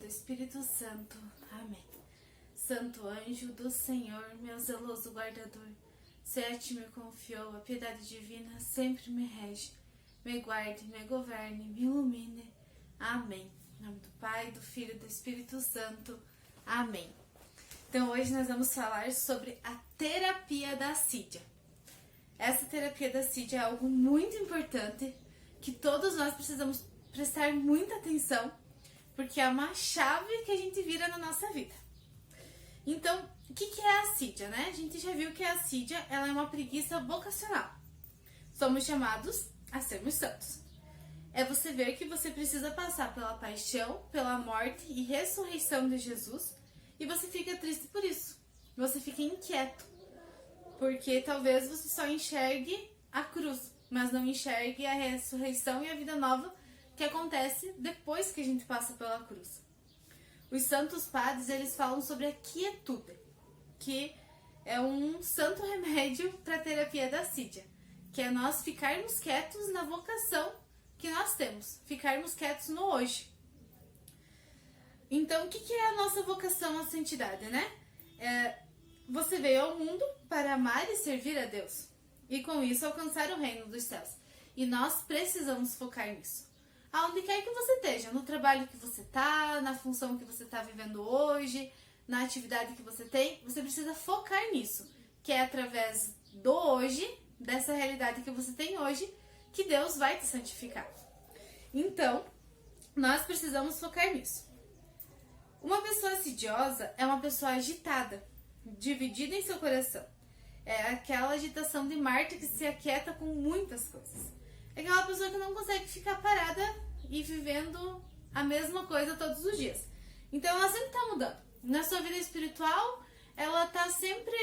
do Espírito Santo. Amém. Santo anjo do Senhor, meu zeloso guardador, se a ti me confiou a piedade divina, sempre me rege, me guarde, me governe, me ilumine. Amém. Em nome do Pai, do Filho e do Espírito Santo. Amém. Então hoje nós vamos falar sobre a terapia da assídia. Essa terapia da assídia é algo muito importante que todos nós precisamos prestar muita atenção, porque é uma chave que a gente vira na nossa vida. Então, o que é a assídia, né? A gente já viu que a assídia ela é uma preguiça vocacional. Somos chamados a sermos santos. É você ver que você precisa passar pela paixão, pela morte e ressurreição de Jesus e você fica triste por isso. Você fica inquieto, porque talvez você só enxergue a cruz, mas não enxergue a ressurreição e a vida nova que acontece depois que a gente passa pela cruz. Os santos padres, eles falam sobre a quietude, que é um santo remédio para a terapia da assídia, que é nós ficarmos quietos na vocação que nós temos, ficarmos quietos no hoje. Então, o que é a nossa vocação à santidade, né? Você veio ao mundo para amar e servir a Deus, e com isso alcançar o reino dos céus. E nós precisamos focar nisso. Aonde quer que você esteja, no trabalho que você está, na função que você está vivendo hoje, na atividade que você tem, você precisa focar nisso, que é através do hoje, dessa realidade que você tem hoje, que Deus vai te santificar. Então, nós precisamos focar nisso. Uma pessoa assidiosa é uma pessoa agitada, dividida em seu coração. É aquela agitação de Marta que se aquieta com muitas coisas. É aquela pessoa que não consegue ficar parada e vivendo a mesma coisa todos os dias. Então ela sempre está mudando. Na sua vida espiritual, ela está sempre...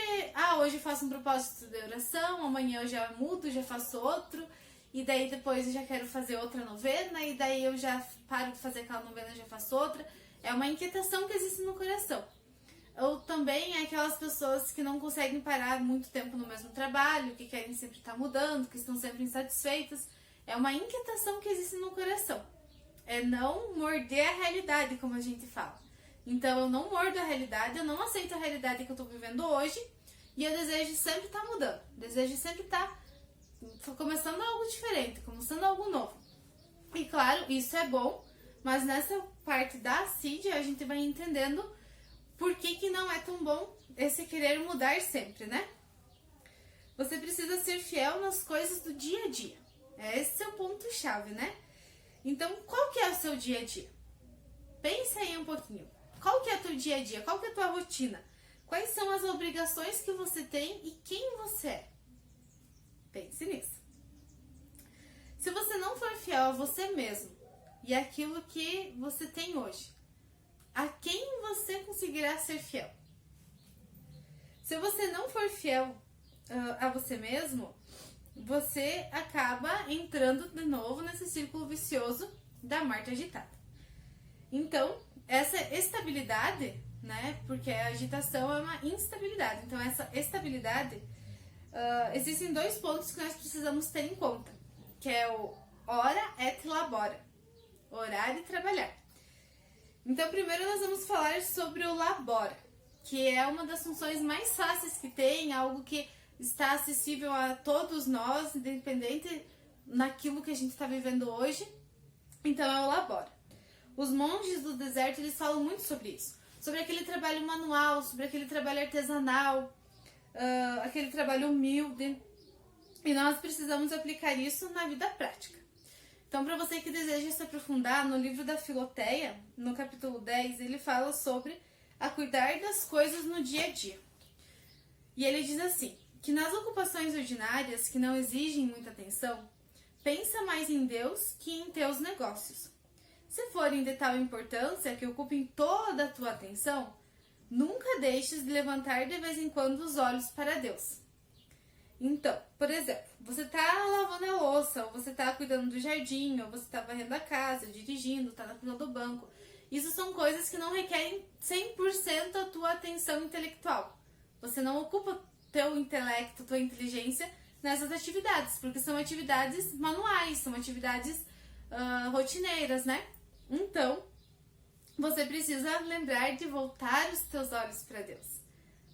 hoje eu faço um propósito de oração, amanhã eu já mudo, já faço outro, e daí depois eu já quero fazer outra novena, e daí eu já paro de fazer aquela novena e já faço outra. É uma inquietação que existe no coração. Ou também é aquelas pessoas que não conseguem parar muito tempo no mesmo trabalho, que querem sempre estar mudando, que estão sempre insatisfeitas. É uma inquietação que existe no coração. É não morder a realidade, como a gente fala. Então eu não mordo a realidade, eu não aceito a realidade que eu estou vivendo hoje e eu desejo sempre estar mudando. Desejo sempre estar começando algo diferente, começando algo novo. E claro, isso é bom, mas nessa parte da assídia a gente vai entendendo por que não é tão bom esse querer mudar sempre, né? Você precisa ser fiel nas coisas do dia a dia. Esse é o ponto-chave, né? Então, qual que é o seu dia a dia? Pensa aí um pouquinho. Qual que é o teu dia a dia? Qual que é a tua rotina? Quais são as obrigações que você tem e quem você é? Pense nisso. Se você não for fiel a você mesmo e aquilo que você tem hoje, a quem você conseguirá ser fiel? Se você não for fiel a você mesmo, você acaba entrando de novo nesse círculo vicioso da Marta agitada. Então, essa estabilidade, né? Porque a agitação é uma instabilidade. Então, essa estabilidade, existem dois pontos que nós precisamos ter em conta, que é o ora et labora, orar e trabalhar. Então, primeiro nós vamos falar sobre o labora, que é uma das funções mais fáceis que tem, algo que está acessível a todos nós, independente naquilo que a gente está vivendo hoje. Então é o labora. Os monges do deserto, eles falam muito sobre isso, sobre aquele trabalho manual, sobre aquele trabalho artesanal, aquele trabalho humilde, e nós precisamos aplicar isso na vida prática. Então, para você que deseja se aprofundar, no livro da Filoteia, no capítulo 10, ele fala sobre a cuidar das coisas no dia a dia. E ele diz assim, que nas ocupações ordinárias que não exigem muita atenção, pensa mais em Deus que em teus negócios. Se forem de tal importância que ocupem toda a tua atenção, nunca deixes de levantar de vez em quando os olhos para Deus. Então, por exemplo, você está lavando a louça, ou você está cuidando do jardim, ou você está varrendo a casa, dirigindo, está na fila do banco. Isso são coisas que não requerem 100% a tua atenção intelectual. Você não ocupa teu intelecto, tua inteligência nessas atividades, porque são atividades manuais, são atividades rotineiras, né? Então, você precisa lembrar de voltar os teus olhos para Deus.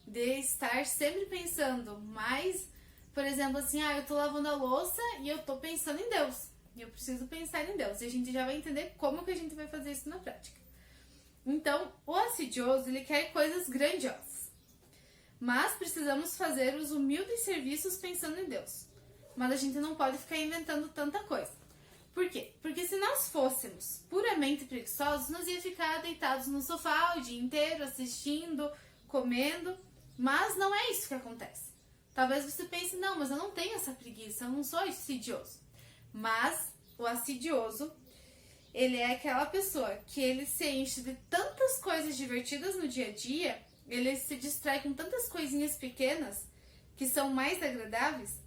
De estar sempre pensando mais, por exemplo, assim, eu tô lavando a louça e eu tô pensando em Deus. E eu preciso pensar em Deus. E a gente já vai entender como que a gente vai fazer isso na prática. Então, o assidioso, ele quer coisas grandiosas. Mas precisamos fazer os humildes serviços pensando em Deus. Mas a gente não pode ficar inventando tanta coisa. Por quê? Porque se nós fôssemos puramente preguiçosos, nós ia ficar deitados no sofá o dia inteiro, assistindo, comendo. Mas não é isso que acontece. Talvez você pense, não, mas eu não tenho essa preguiça, eu não sou assidioso. Mas o assidioso, ele é aquela pessoa que ele se enche de tantas coisas divertidas no dia a dia, ele se distrai com tantas coisinhas pequenas que são mais agradáveis,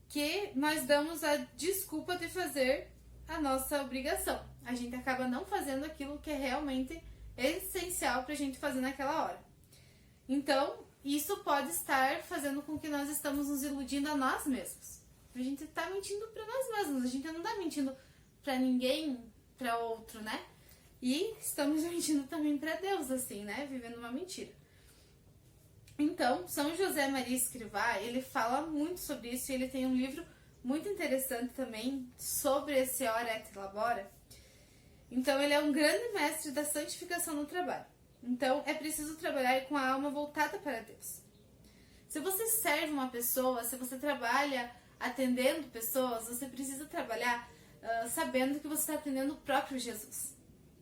que nós damos a desculpa de fazer a nossa obrigação. A gente acaba não fazendo aquilo que é realmente essencial pra gente fazer naquela hora. Então, isso pode estar fazendo com que nós estamos nos iludindo a nós mesmos. A gente tá mentindo pra nós mesmos, a gente não tá mentindo pra ninguém, pra outro, né? E estamos mentindo também pra Deus, assim, né? Vivendo uma mentira. Então, São José Maria Escrivá, ele fala muito sobre isso e ele tem um livro muito interessante também sobre esse ora et labora. Então, ele é um grande mestre da santificação no trabalho. Então, é preciso trabalhar com a alma voltada para Deus. Se você serve uma pessoa, se você trabalha atendendo pessoas, você precisa trabalhar sabendo que você está atendendo o próprio Jesus.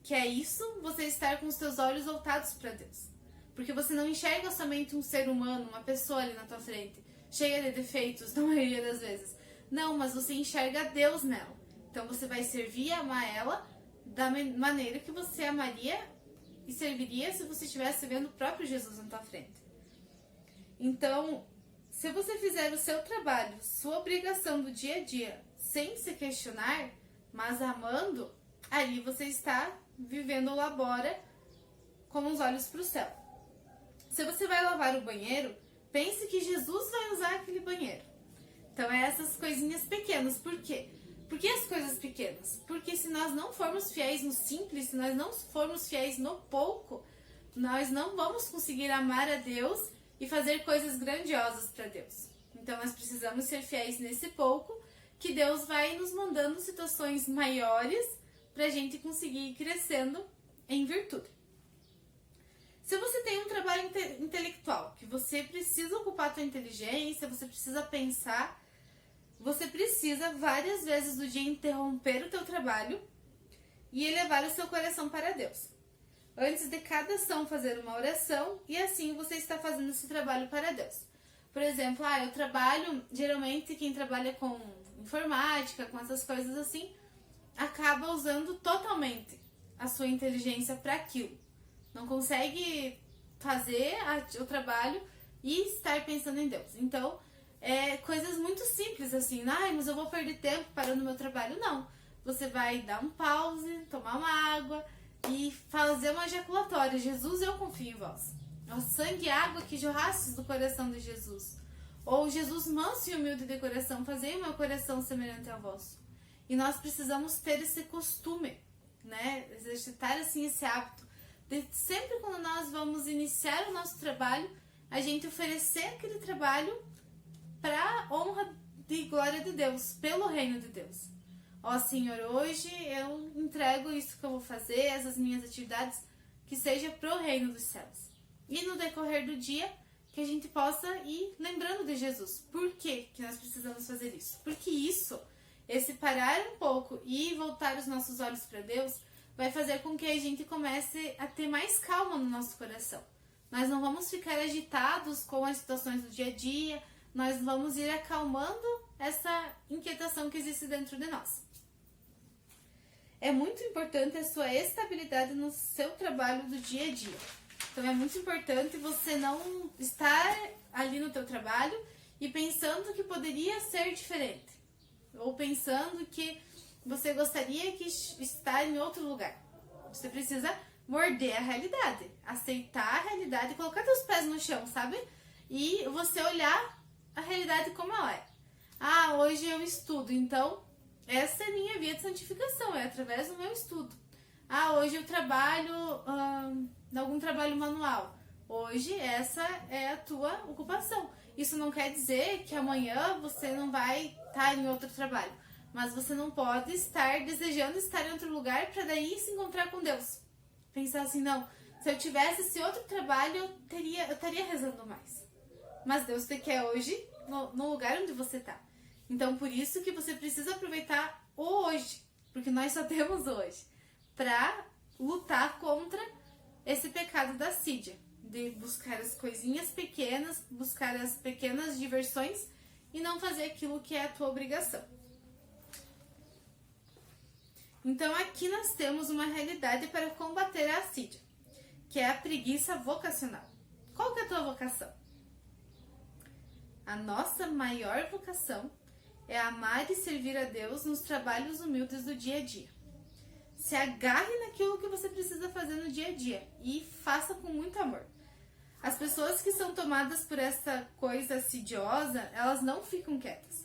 Que é isso, você estar com os seus olhos voltados para Deus. Porque você não enxerga somente um ser humano, uma pessoa ali na tua frente, cheia de defeitos, na maioria das vezes. Não, mas você enxerga Deus nela. Então você vai servir e amar ela da maneira que você amaria e serviria se você estivesse vendo o próprio Jesus na tua frente. Então, se você fizer o seu trabalho, sua obrigação do dia a dia, sem se questionar, mas amando, ali você está vivendo o labora com os olhos para o céu. Se você vai lavar o banheiro, pense que Jesus vai usar aquele banheiro. Então, é essas coisinhas pequenas. Por quê? Por que as coisas pequenas? Porque se nós não formos fiéis no simples, se nós não formos fiéis no pouco, nós não vamos conseguir amar a Deus e fazer coisas grandiosas para Deus. Então, nós precisamos ser fiéis nesse pouco, que Deus vai nos mandando situações maiores para a gente conseguir ir crescendo em virtude. Se você tem um trabalho intelectual, que você precisa ocupar a tua inteligência, você precisa pensar, você precisa várias vezes do dia interromper o teu trabalho e elevar o seu coração para Deus. Antes de cada ação fazer uma oração e assim você está fazendo esse trabalho para Deus. Por exemplo, eu trabalho, geralmente quem trabalha com informática, com essas coisas assim, acaba usando totalmente a sua inteligência para aquilo. Não consegue fazer o trabalho e estar pensando em Deus. Então, coisas muito simples assim, mas eu vou perder tempo parando meu trabalho. Não, você vai dar um pause, tomar uma água e fazer uma ejaculatória. Jesus, eu confio em vós. O sangue e água que jorrastes do coração de Jesus. Ou Jesus manso e humilde de coração, fazei o meu coração semelhante ao vosso. E nós precisamos ter esse costume, né? Exercitar assim esse hábito. De sempre quando nós vamos iniciar o nosso trabalho, a gente oferecer aquele trabalho para honra e glória de Deus, pelo reino de Deus. Ó Senhor, hoje eu entrego isso que eu vou fazer, essas minhas atividades, que seja pro reino dos céus. E no decorrer do dia, que a gente possa ir lembrando de Jesus. Por que que nós precisamos fazer isso? Porque isso, esse parar um pouco e voltar os nossos olhos para Deus, vai fazer com que a gente comece a ter mais calma no nosso coração. Nós não vamos ficar agitados com as situações do dia a dia, nós vamos ir acalmando essa inquietação que existe dentro de nós. É muito importante a sua estabilidade no seu trabalho do dia a dia. Então é muito importante você não estar ali no teu trabalho e pensando que poderia ser diferente. Ou pensando que você gostaria que estar em outro lugar. Você precisa morder a realidade, aceitar a realidade, colocar teus pés no chão, sabe? E você olhar a realidade como ela é. Hoje eu estudo, então essa é a minha via de santificação, é através do meu estudo. hoje eu trabalho em algum trabalho manual. Hoje essa é a tua ocupação. Isso não quer dizer que amanhã você não vai estar em outro trabalho. Mas você não pode estar desejando estar em outro lugar para daí se encontrar com Deus. Pensar assim, não, se eu tivesse esse outro trabalho, eu estaria rezando mais. Mas Deus te quer hoje no lugar onde você está. Então, por isso que você precisa aproveitar o hoje. Porque nós só temos hoje. Para lutar contra esse pecado da assídia. De buscar as coisinhas pequenas, buscar as pequenas diversões e não fazer aquilo que é a tua obrigação. Então aqui nós temos uma realidade para combater a assídia, que é a preguiça vocacional. Qual que é a tua vocação? A nossa maior vocação é amar e servir a Deus nos trabalhos humildes do dia a dia. Se agarre naquilo que você precisa fazer no dia a dia e faça com muito amor. As pessoas que são tomadas por essa coisa assidiosa, elas não ficam quietas.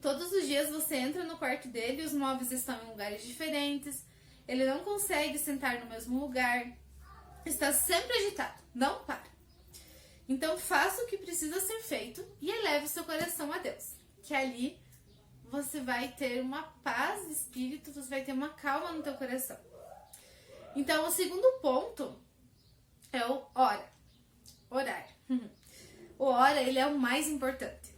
Todos os dias você entra no quarto dele e os móveis estão em lugares diferentes, ele não consegue sentar no mesmo lugar, está sempre agitado, não para. Então faça o que precisa ser feito e eleve o seu coração a Deus, que ali você vai ter uma paz de espírito, você vai ter uma calma no teu coração. Então o segundo ponto é o orar. O ora, ele é o mais importante.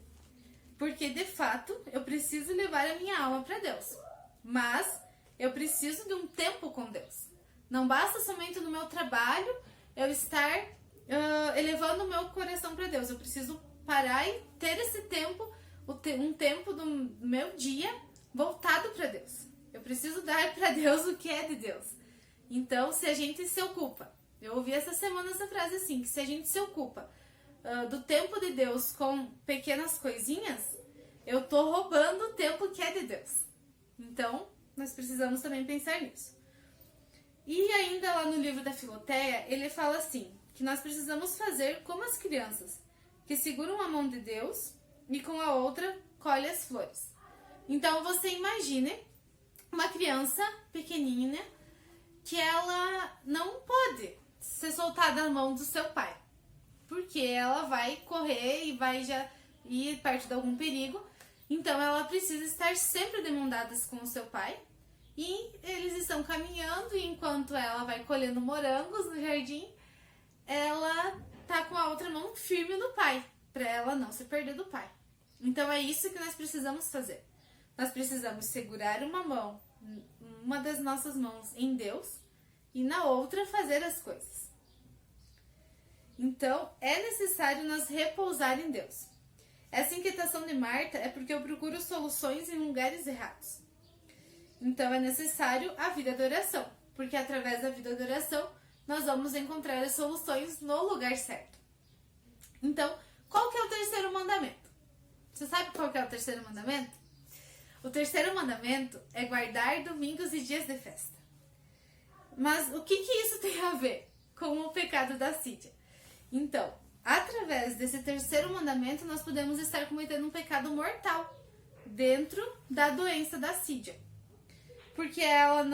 Porque, de fato, eu preciso levar a minha alma para Deus. Mas eu preciso de um tempo com Deus. Não basta somente no meu trabalho eu estar elevando o meu coração para Deus. Eu preciso parar e ter esse tempo, um tempo do meu dia voltado para Deus. Eu preciso dar para Deus o que é de Deus. Então, se a gente se ocupa, eu ouvi essa semana essa frase assim, que se a gente se ocupa do tempo de Deus com pequenas coisinhas, eu tô roubando o tempo que é de Deus. Então, nós precisamos também pensar nisso. E ainda lá no livro da Filoteia, ele fala assim, que nós precisamos fazer como as crianças, que seguram a mão de Deus e com a outra colhe as flores. Então, você imagine uma criança pequenina que ela não pode ser soltada da mão do seu pai. Porque ela vai correr e vai já ir perto de algum perigo. Então ela precisa estar sempre de mão dadas com o seu pai. E eles estão caminhando e enquanto ela vai colhendo morangos no jardim, ela tá com a outra mão firme no pai, para ela não se perder do pai. Então é isso que nós precisamos fazer. Nós precisamos segurar uma das nossas mãos em Deus e na outra fazer as coisas. Então, é necessário nós repousar em Deus. Essa inquietação de Marta é porque eu procuro soluções em lugares errados. Então, é necessário a vida de oração, porque através da vida de oração, nós vamos encontrar as soluções no lugar certo. Então, qual que é o terceiro mandamento? Você sabe qual que é o terceiro mandamento? O terceiro mandamento é guardar domingos e dias de festa. Mas o que isso tem a ver com o pecado da assídia? Então, através desse terceiro mandamento, nós podemos estar cometendo um pecado mortal dentro da doença da assídia. Porque ela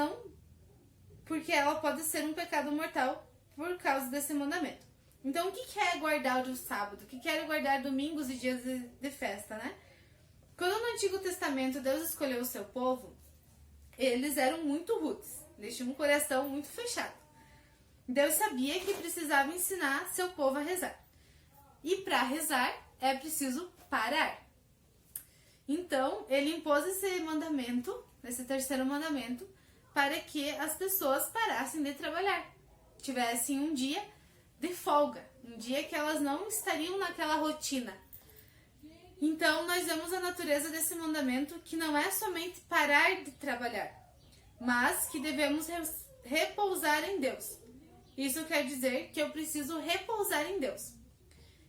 pode ser um pecado mortal por causa desse mandamento. Então, o que é guardar o sábado? O que é guardar domingos e dias de festa, né? Quando no Antigo Testamento Deus escolheu o seu povo, eles eram muito rudes. Eles tinham um coração muito fechado. Deus sabia que precisava ensinar seu povo a rezar. E para rezar é preciso parar. Então, ele impôs esse mandamento, esse terceiro mandamento, para que as pessoas parassem de trabalhar. Tivessem um dia de folga, um dia que elas não estariam naquela rotina. Então, nós vemos a natureza desse mandamento que não é somente parar de trabalhar, mas que devemos repousar em Deus. Isso quer dizer que eu preciso repousar em Deus.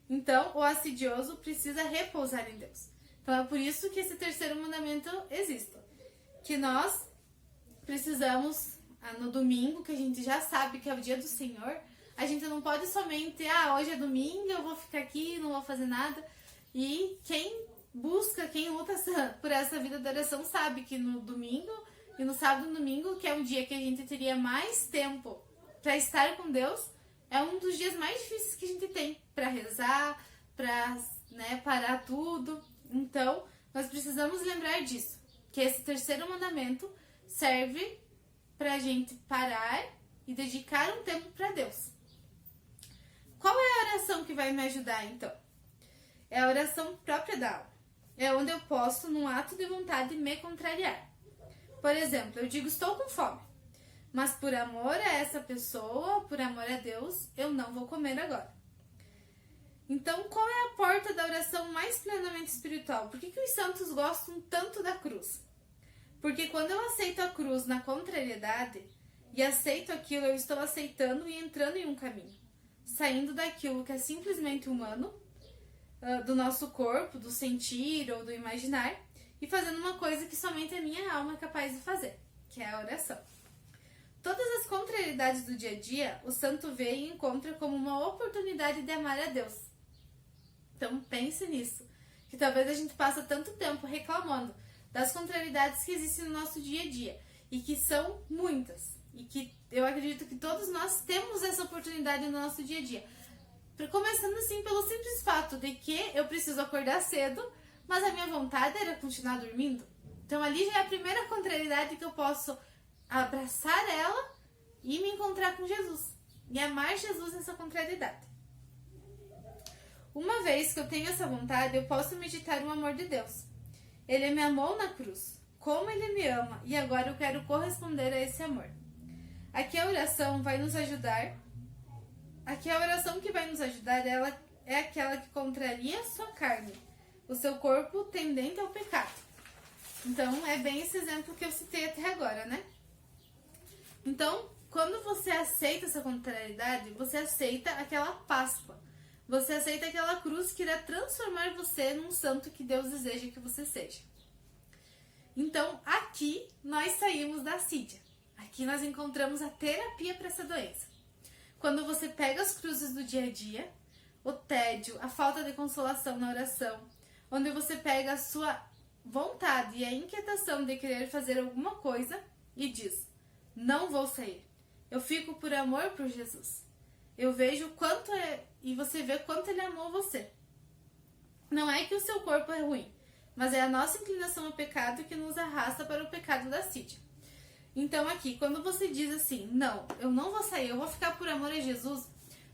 Então, o assidioso precisa repousar em Deus. Então, é por isso que esse terceiro mandamento existe. Que nós precisamos, no domingo, que a gente já sabe que é o dia do Senhor, a gente não pode somente, hoje é domingo, eu vou ficar aqui, não vou fazer nada. E quem luta por essa vida de oração sabe que no domingo E no sábado e no domingo, que é um dia que a gente teria mais tempo para estar com Deus, é um dos dias mais difíceis que a gente tem para rezar, para, né, parar tudo. Então, nós precisamos lembrar disso, que esse terceiro mandamento serve para a gente parar e dedicar um tempo para Deus. Qual é a oração que vai me ajudar, então? É a oração própria da alma. É onde eu posso, num ato de vontade, me contrariar. Por exemplo, eu digo, estou com fome, mas por amor a essa pessoa, por amor a Deus, eu não vou comer agora. Então, qual é a porta da oração mais plenamente espiritual? Por que os santos gostam tanto da cruz? Porque quando eu aceito a cruz na contrariedade e aceito aquilo, eu estou aceitando e entrando em um caminho. Saindo daquilo que é simplesmente humano, do nosso corpo, do sentir ou do imaginar, e fazendo uma coisa que somente a minha alma é capaz de fazer, que é a oração. Todas as contrariedades do dia a dia, o santo vê e encontra como uma oportunidade de amar a Deus. Então pense nisso, que talvez a gente passe tanto tempo reclamando das contrariedades que existem no nosso dia a dia, e que são muitas, e que eu acredito que todos nós temos essa oportunidade no nosso dia a dia. Começando assim pelo simples fato de que eu preciso acordar cedo, mas a minha vontade era continuar dormindo. Então ali já é a primeira contrariedade que eu posso abraçar ela e me encontrar com Jesus. E amar Jesus nessa contrariedade. Uma vez que eu tenho essa vontade, eu posso meditar no amor de Deus. Ele me amou na cruz, como Ele me ama, e agora eu quero corresponder a esse amor. Aqui a oração vai nos ajudar. Aqui a oração que vai nos ajudar, ela é aquela que contraria a sua carne, o seu corpo tendente ao pecado. Então, é bem esse exemplo que eu citei até agora, né? Então, quando você aceita essa contrariedade, você aceita aquela Páscoa. Você aceita aquela cruz que irá transformar você num santo que Deus deseja que você seja. Então, aqui nós saímos da assídia. Aqui nós encontramos a terapia para essa doença. Quando você pega as cruzes do dia a dia, o tédio, a falta de consolação na oração, onde você pega a sua vontade e a inquietação de querer fazer alguma coisa e diz, não vou sair. Eu fico por amor por Jesus. Eu vejo quanto e você vê quanto Ele amou você. Não é que o seu corpo é ruim, mas é a nossa inclinação ao pecado que nos arrasta para o pecado da assídia. Então aqui, quando você diz assim, não, eu não vou sair, eu vou ficar por amor a Jesus,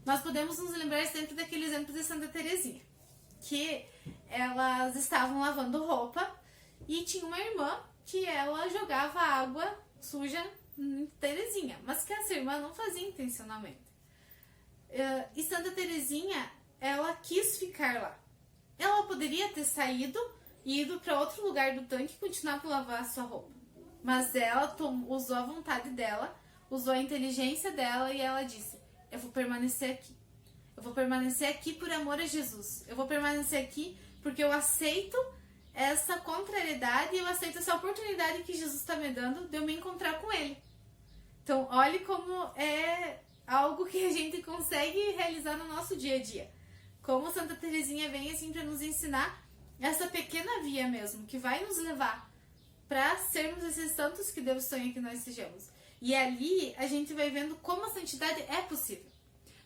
nós podemos nos lembrar sempre daquele exemplo de Santa Teresinha, que elas estavam lavando roupa e tinha uma irmã que ela jogava água suja em Teresinha, mas que essa irmã não fazia intencionalmente. E Santa Teresinha, ela quis ficar lá. Ela poderia ter saído e ido para outro lugar do tanque e continuar a lavar a sua roupa. Mas ela usou a vontade dela, usou a inteligência dela e ela disse, eu vou permanecer aqui. Eu vou permanecer aqui por amor a Jesus. Eu vou permanecer aqui porque eu aceito essa contrariedade e eu aceito essa oportunidade que Jesus está me dando de eu me encontrar com Ele. Então, olhe como é algo que a gente consegue realizar no nosso dia a dia. Como Santa Teresinha vem assim para nos ensinar essa pequena via mesmo, que vai nos levar para sermos esses santos que Deus sonha que nós sejamos. E ali a gente vai vendo como a santidade é possível.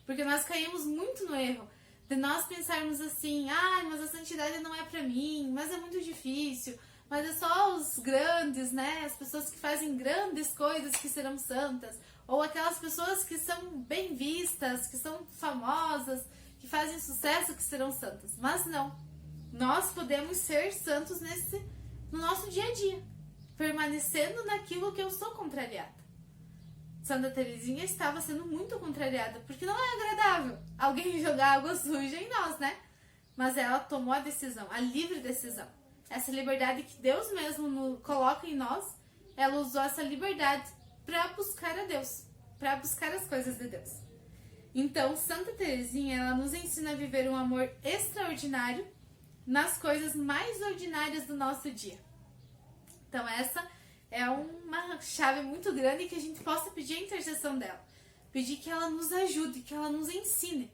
Porque nós caímos muito no erro de nós pensarmos assim, mas a santidade não é para mim, mas é muito difícil, mas é só os grandes, né? As pessoas que fazem grandes coisas que serão santas, ou aquelas pessoas que são bem vistas, que são famosas, que fazem sucesso que serão santas. Mas não, nós podemos ser santos no nosso dia a dia, permanecendo naquilo que eu sou contrariada. Santa Teresinha estava sendo muito contrariada, porque não é agradável alguém jogar água suja em nós, né? Mas ela tomou a decisão, a livre decisão. Essa liberdade que Deus mesmo coloca em nós, ela usou essa liberdade para buscar a Deus, para buscar as coisas de Deus. Então, Santa Teresinha, ela nos ensina a viver um amor extraordinário nas coisas mais ordinárias do nosso dia. Então, essa é uma chave muito grande que a gente possa pedir a intercessão dela. Pedir que ela nos ajude, que ela nos ensine,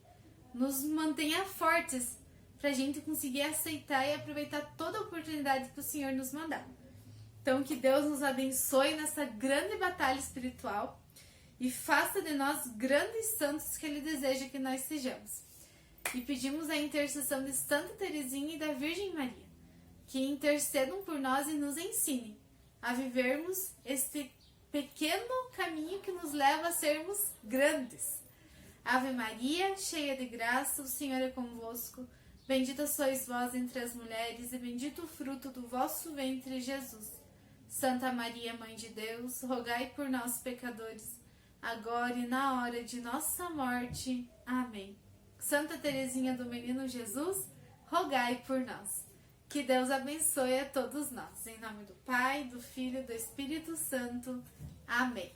nos mantenha fortes, para a gente conseguir aceitar e aproveitar toda a oportunidade que o Senhor nos mandar. Então, que Deus nos abençoe nessa grande batalha espiritual e faça de nós grandes santos que Ele deseja que nós sejamos. E pedimos a intercessão de Santa Teresinha e da Virgem Maria, que intercedam por nós e nos ensinem a vivermos este pequeno caminho que nos leva a sermos grandes. Ave Maria, cheia de graça, o Senhor é convosco. Bendita sois vós entre as mulheres, e bendito o fruto do vosso ventre, Jesus. Santa Maria, Mãe de Deus, rogai por nós, pecadores, agora e na hora de nossa morte. Amém. Santa Teresinha do Menino Jesus, rogai por nós. Que Deus abençoe a todos nós. Em nome do Pai, do Filho e do Espírito Santo. Amém.